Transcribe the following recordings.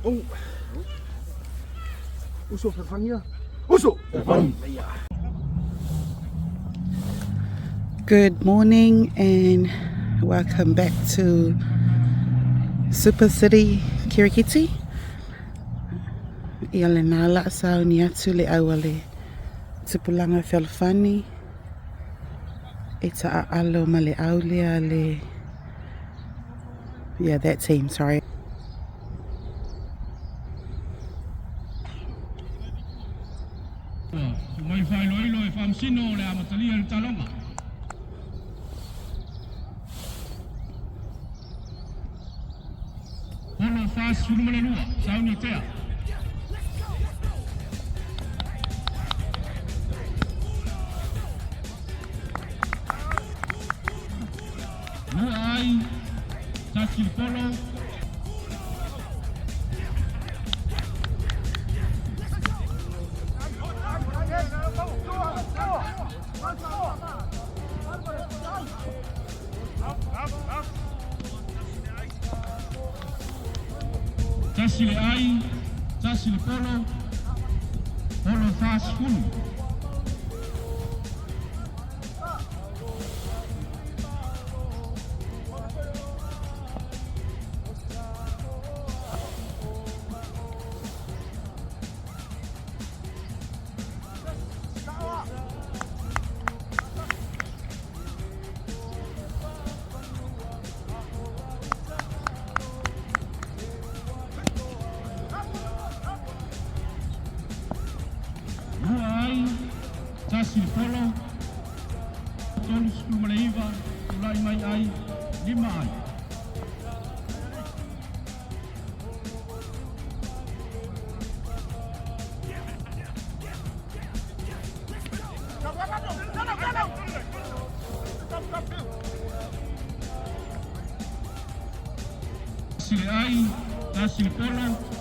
Oh. Uso Fealofani. Uso Fealofani. Good morning and welcome back to Super City Kirikiti. Ia le nala sao ni atu le awale Tupulaga Fealofani e ta'alo ma le aulia le that team, sorry. Mai fai loilo e famsino le amatalia le talonga. Ono fas fulumale lua, sauni tea. Lua ai, tasi il polo. Tasi le ai, tasi le polo, polo fast full. Tasi il polo, tolu sepuluh malaiva, ulai mai ai, 5 ai. Tasi le ai, tasi il polo.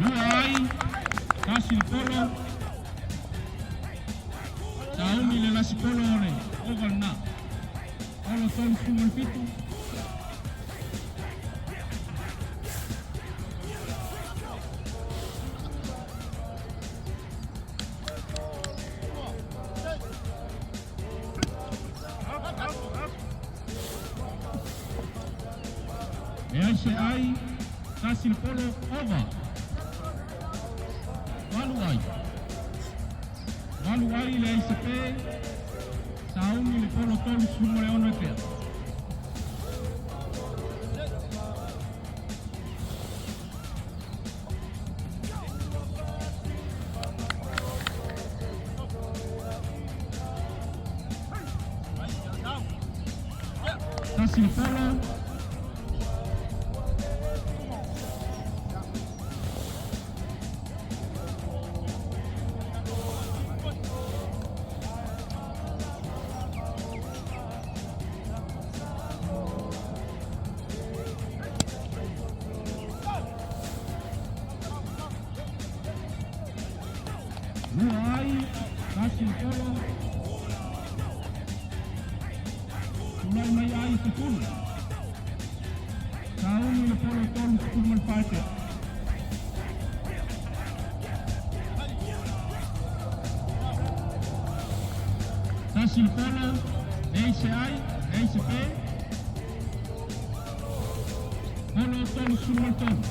Luai, kasih polo. Tahun ini nasi polo ni, oval na. Kalau tahun semua itu. Ai, kasih polo oval. Waluai le ICP, sauni le polo tolu sumo le ono etea. Kasih polo. Luai, kasih polo. Ulai mai ai sepuluh. Tahun ini polo tahun 10 manfaatnya. Kasih polo, ACI, ACP. Polo tahun 10 manfaatnya.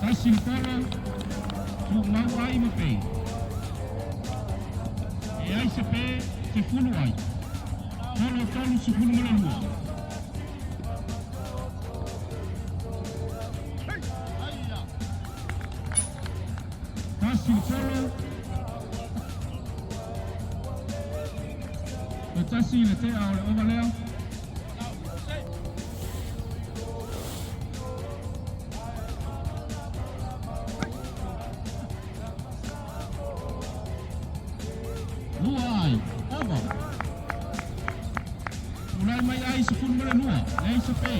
Kasih polo, mau ai mapei. E ai sepe, sepuluh ai. Polo tahun 10 malalua. Kasih polo. Kasih le te ao le ovalea. ai sepuluh mele lua. Nei sepe.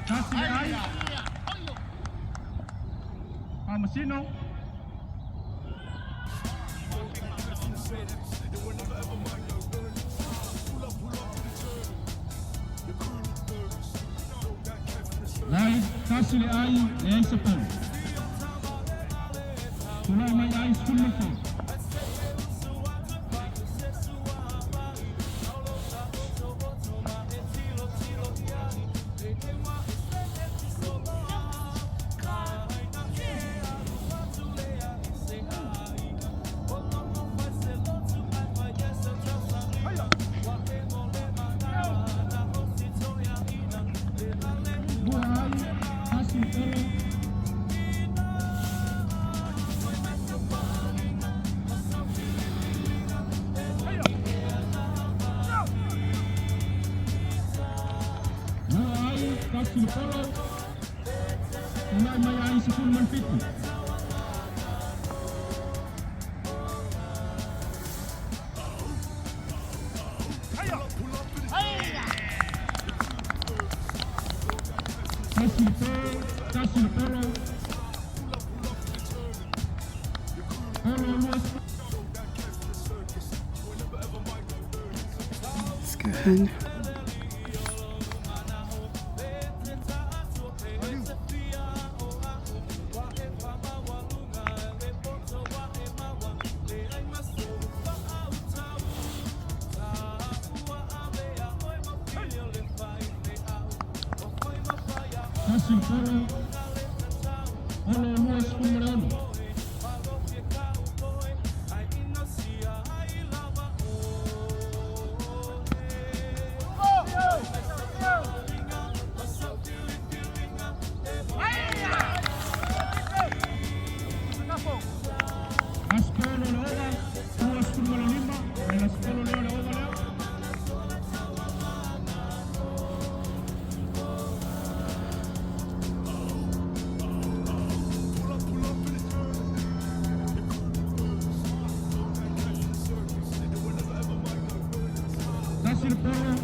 Kasih ai. Masino. Lai kasih ai ai sepuluh. Tulai mai ai sepuluh. Kasih follow. Tulai mai ai sepuluh manfitu. Kasih follow. Follow luas. Let's go ahead. Kasih follow. Follow luas pemeran. Kasih follow.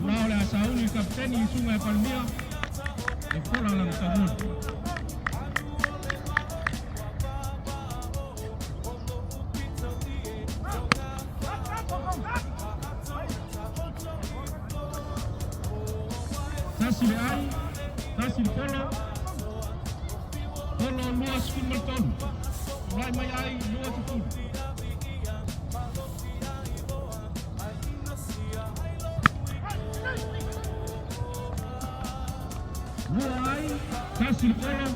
Now le asaun il kapteni Sungai Palmia. E fora lang sabun. Kasih ai. Kasih follow. Follow luas Kumalton. Mulai mai ai luas sepuluh. Mulai kasih follow.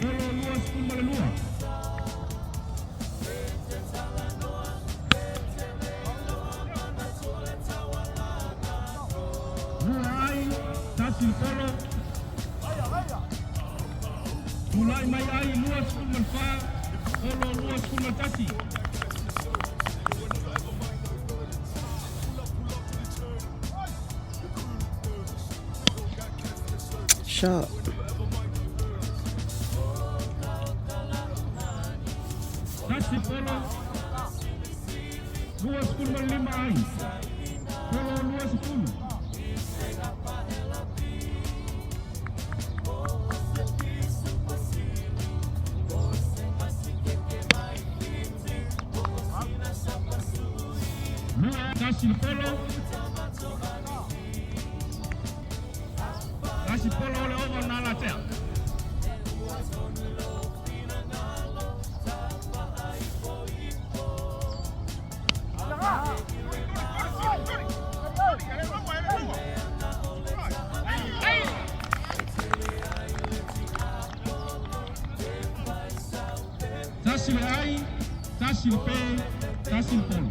Follow luas Kumal lua. Mulai kasih follow. Mulai mai ai luas Kumal fa. Follow luas Kumal tasi. Shot. Kasih follow. Luas 10 ai. Follow luas 10. Kasih follow. Kasih follow le over na la tea. Kasih ai, kasih pe, kasih follow.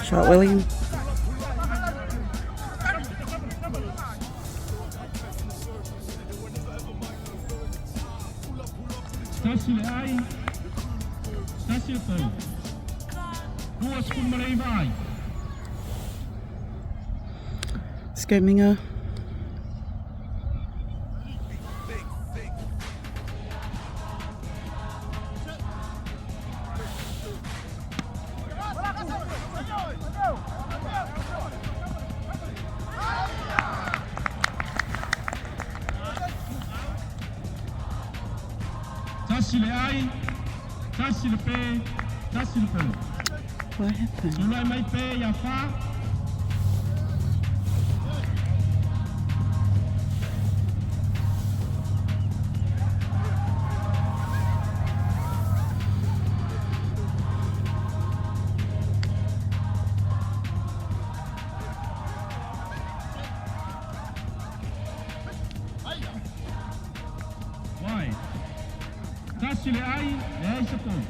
Shot William. Tasi le ai. Tasi le tau. Dua sekul malai vai. Scaminga. Tasi le ai. Tasi le pe. Tasi le pe. What happened? Sulai mai pe ya fa. Vai. Tasi le ai, le ai se pon.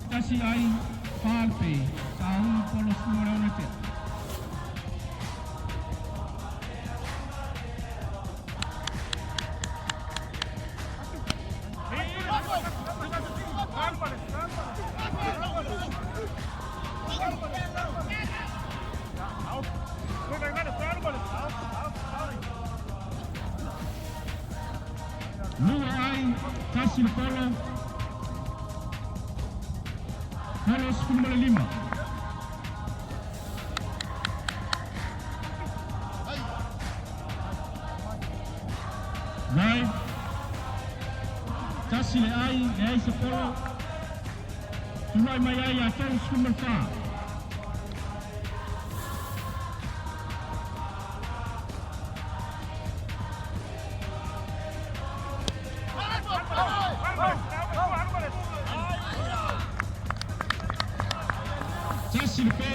Tasi ai, palpe, tahu polo semua le ona te. Lua ai, tasi le polo. Polo 10.5. Vai. Tasi le ai se polo. Tulai mai ai atau 10.5. Tasi le pe.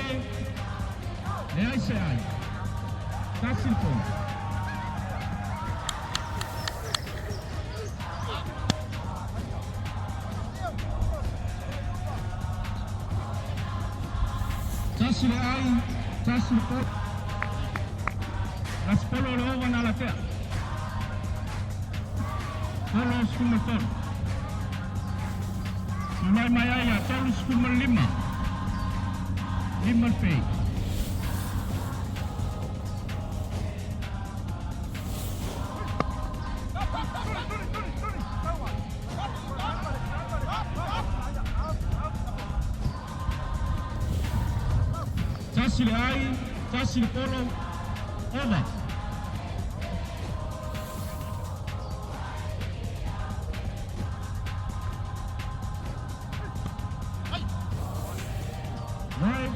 Le ai se ai. Tasi le polo. Tasi le ai, tasi le polo. Las polo le ova na la tea. Polo 10.5. Tulai mai ai atau 10.5. 5 pe. Tasi le ai, tasi le polo. Over. Right.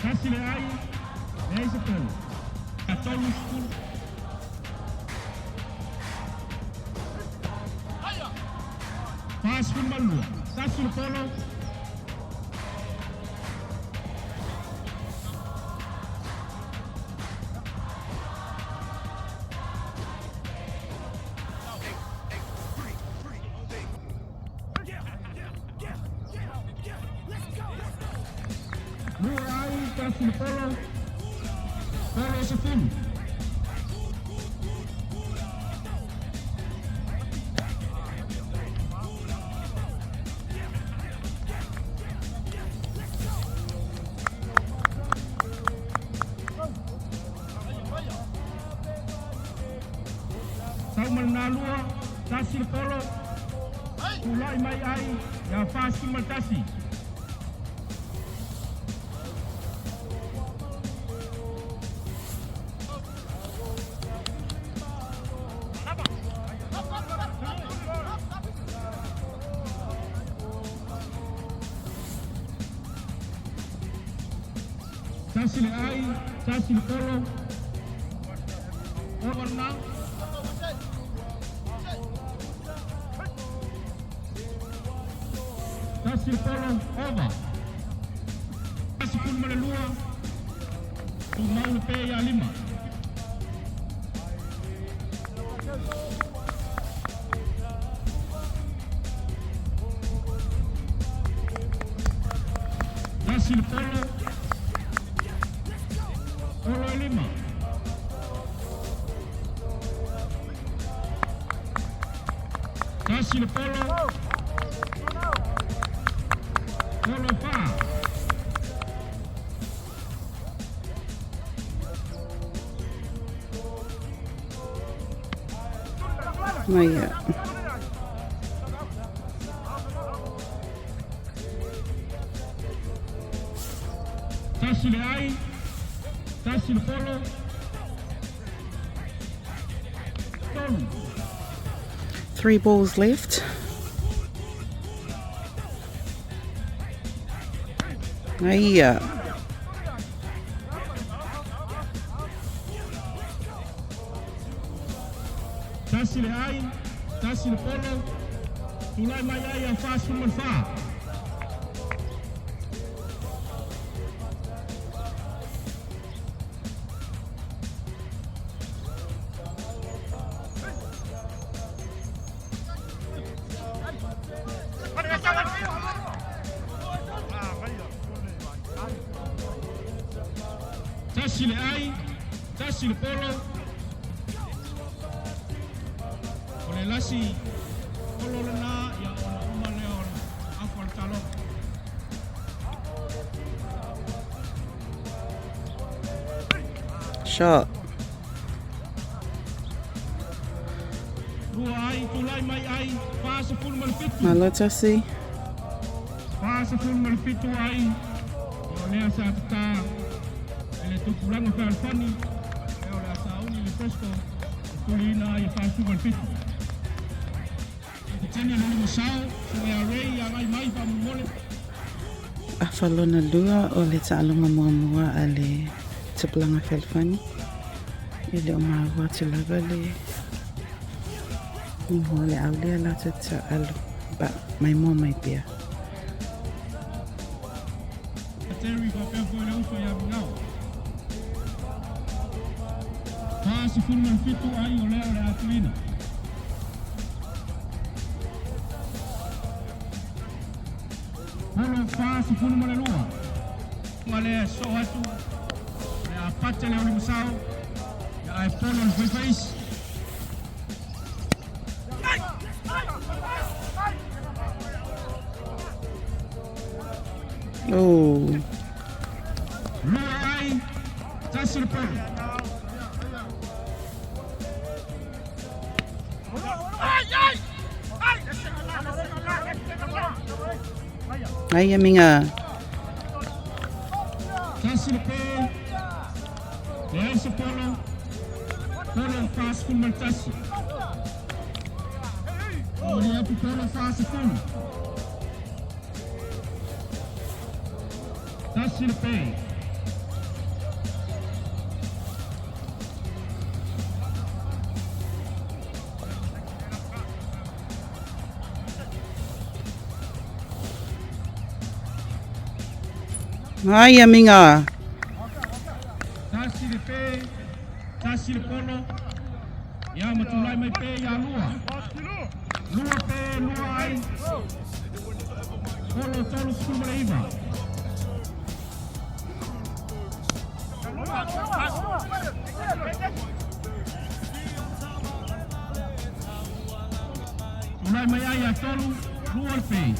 Tasi le ai, le ai se polo. Atau skul. Pas pun malu. Tasi le polo. Lua ai, tasi le polo. Polo 10. Tau manalua, tasi le polo. Tulai mai ai, ya fasi mal tasi. Tasi le ai, tasi le polo. Over now. Tasi le polo, over. Tasi pun malelua. Tu mau le pe ya 5. Tasi polo. Polo 5. Tasi polo. Polo 5. Maya. Tasi le ai. Tasi le polo. Tolu. 3 balls left. Maya. Tasi le ai. Tasi le polo. Tulai mai ai ang fa suman fa. Tasi le ai. Tasi le polo. Ole lasi. Polo lana ya ona uma leo ako al talo. Shot. Dua ai tulai mai ai. Fa sa full malfitu. Malo Tasi. Fa sa full malfitu ai. Ole sa tata. Ele Tupulaga Fealofani. Ole sa uni le FreshCo. Tulina ia fa sa malfitu. Tenia nani masao. Sungai array yang ai mai pa mole. Afalona lua o le ta'alonga mua a le Tupulaga Fealofani. I le o maua te lava le mua le aulea la te ta'alu. Ba mai mua mai pia. Terry va per foi le uso ya binao. Pasi full malfitu ai o leo le atuina. Polo fasi full malelua. Ngale so atu. Le apate le ulimusao. Ya ai polo le face. Oh, Lua ai. Tasi le polo. ai amiga. Tasi le polo. Le ai se polo. Polo fasi full maltasi. Ole atu polo fasi full. Tasi le pei. Ai amiga. Tasi le pei. Tasi le polo. Ya matulai mai pei ya lua. Lua pei, lua ai. Polo tolu full malaiva. Tulai mai ai a tolu. Lua le pei.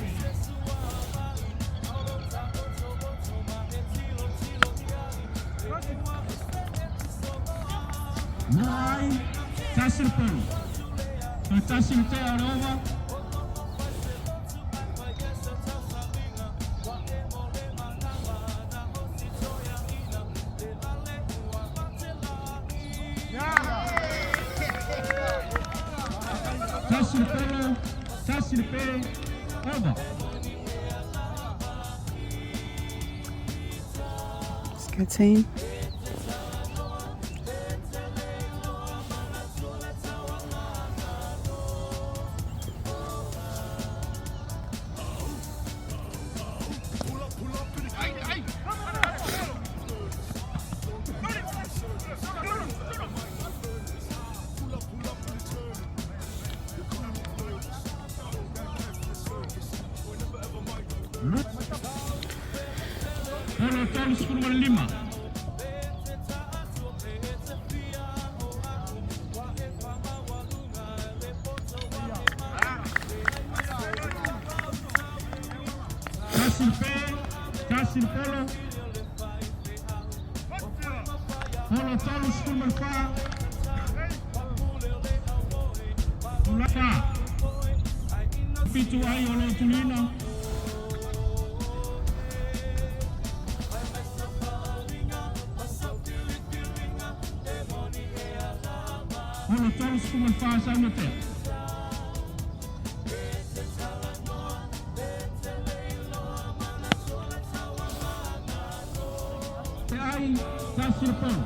Mai, tasi le polo. Tasi le te arova. Tasi le polo. Tasi le pe. Over. Let's go team. Polo tolu 10 Kasih polo tolu 10 Tupulaga pitu ai olo tulina Polo tolu 10 sa note ai kasih polo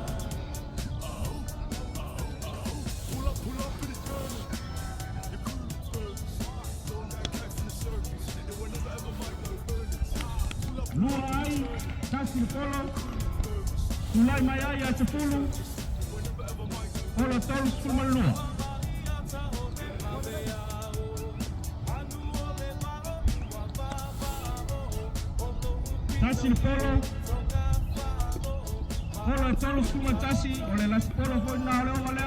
Luai kasih polo mulai mai ai 10 polo tolu 10 kasih polo tolu 10 tasi oleh las polo foi na ole ole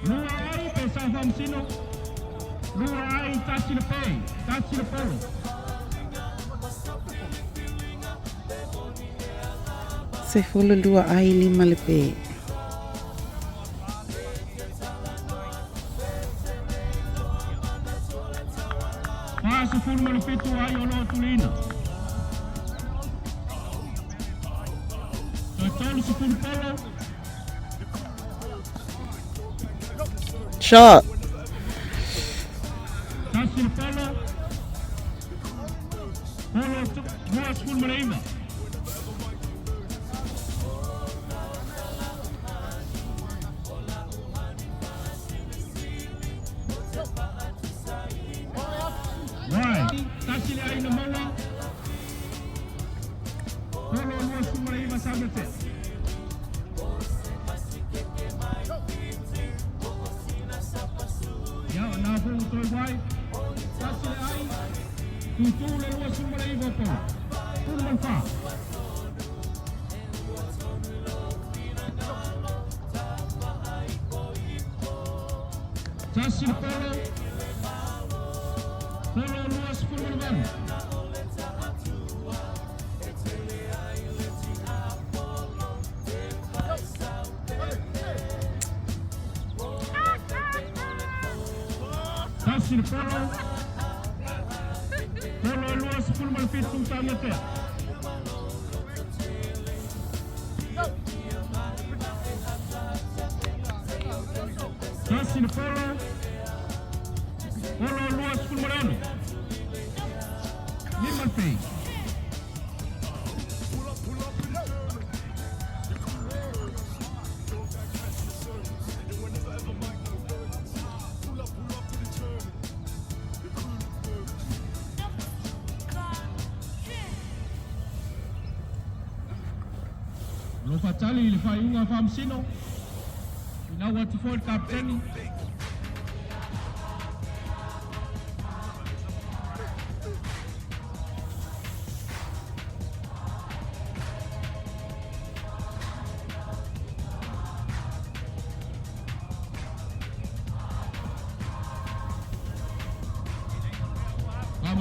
Luai pesa fam sino Luai tasi le polo Se fulu lua ai 5 le pe. Pasa fulu malipito ai olo tulina tolu 10 polo Shot. kasih polo dua 10 Why? Kasih le ai na mala polo dua 10 sa note Ya, na po to why? Kasih le ai tutu le dua 10 polo pun fa kasih polo dua 10 kasih polo dua 10 malipito sa note kasih polo dua 10 Liman pay Lo fatali le fai una fam sino ina what for captain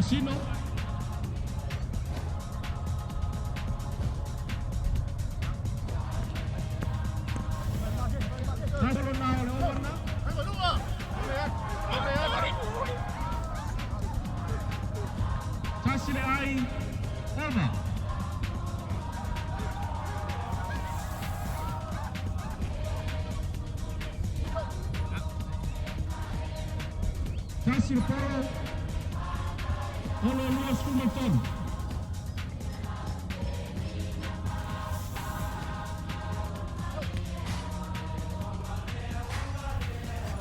Sino kasih le ai over kasih polo dua 10 ton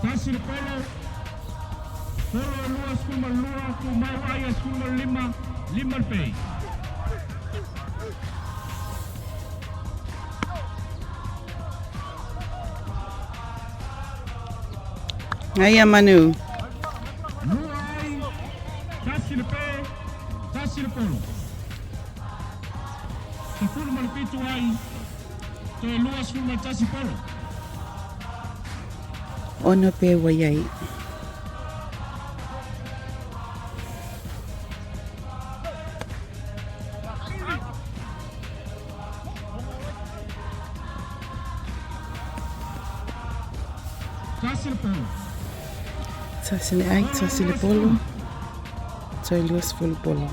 kasih polo dua 10 ku mau ayah 5 pay Ngai a manu. Lua ai, tasi le pē, tasi le polo. Se fulu ma le pitu ai, to e lua sfulu ma le tasi polo. Ono pe waiai. Tasi le polo. Tasi le ai, tasi le polo. Toi luas fulu polo.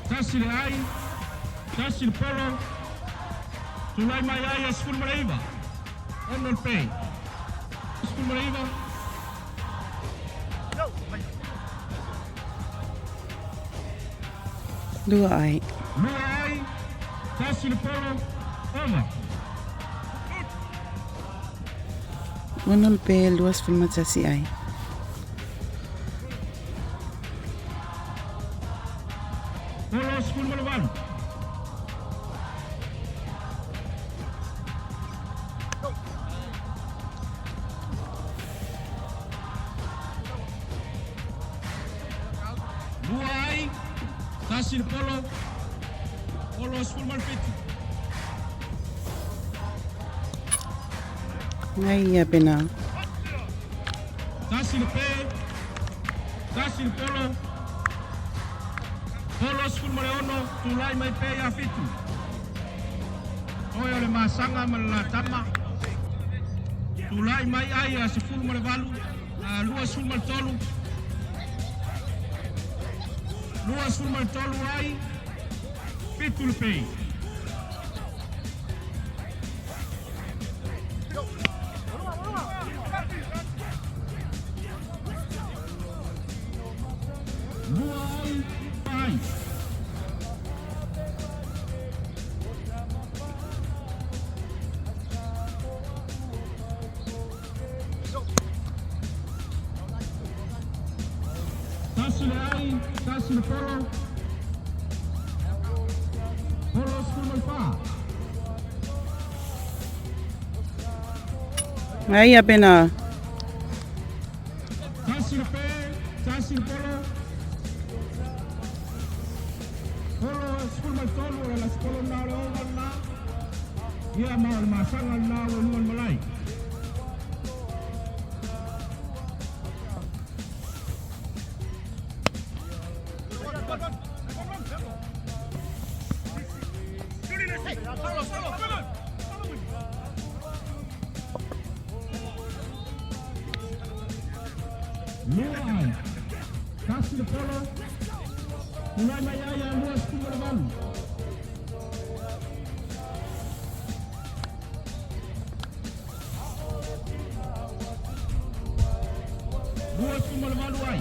Tasi le ai, tasi le polo. Tulai mai ai e sfulu ma le iwa. Ono le pē. Sfulu ma le iwa. Lua ai. Lua ai, tasi le polo. Oma. Ono le pe luas fulu matasi ai. Polo sfulu ma le walu. Lua ai, tasi le polo. Polo sfulu ma le pitu. Ngai a pena. Tasi le pē, tasi le polo. Polo sfulu ma le ono, tulai mai pē ia fitu. Oe o le masanga ma le latama. Tulai mai ai a sfulu ma le walu, a lua sfulu ma le tolu. Lua sfulu ma le tolu ai, pitu le pē. Lua ai, pai. Tasi le ai, tasi le polo. Polo sfulu ma le pā. Ngai a pena. Tasi le pē, tasi le polo. Polo sfulu ma le tolu o la skolo na le o na. Ia ma o le masanga na o luan malai. Lua ai, tasi le polo. Tulai mai ai a lua sfulu ma le walu. Lua sfulu ma le walu ai.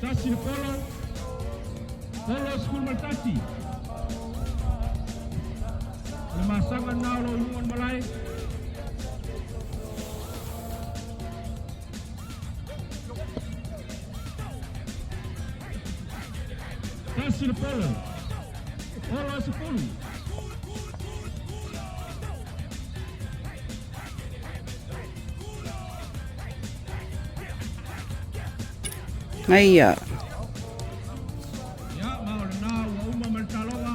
Tasi le polo. Polo sfulu ma le tasi. Le masanga na o luan malai. Tasi le polo. Polo sepuluh. Ngai a. Ya, mau le na o uma ma le taloga.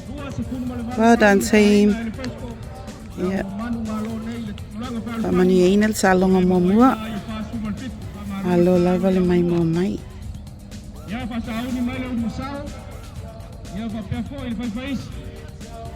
Lua sepuluh ma le walu. Well done, team. Ai le FreshCo. Yeah. Manu malo nei le Tupulaga Fealofani. Pa mani e ina le salonga mua mua. Ai e wha sfulu ma le pitu. Alo lava le mai mua mai. Ia wha sauni mai le umu sao. Ia wha pia fo i le whaiwhaisi.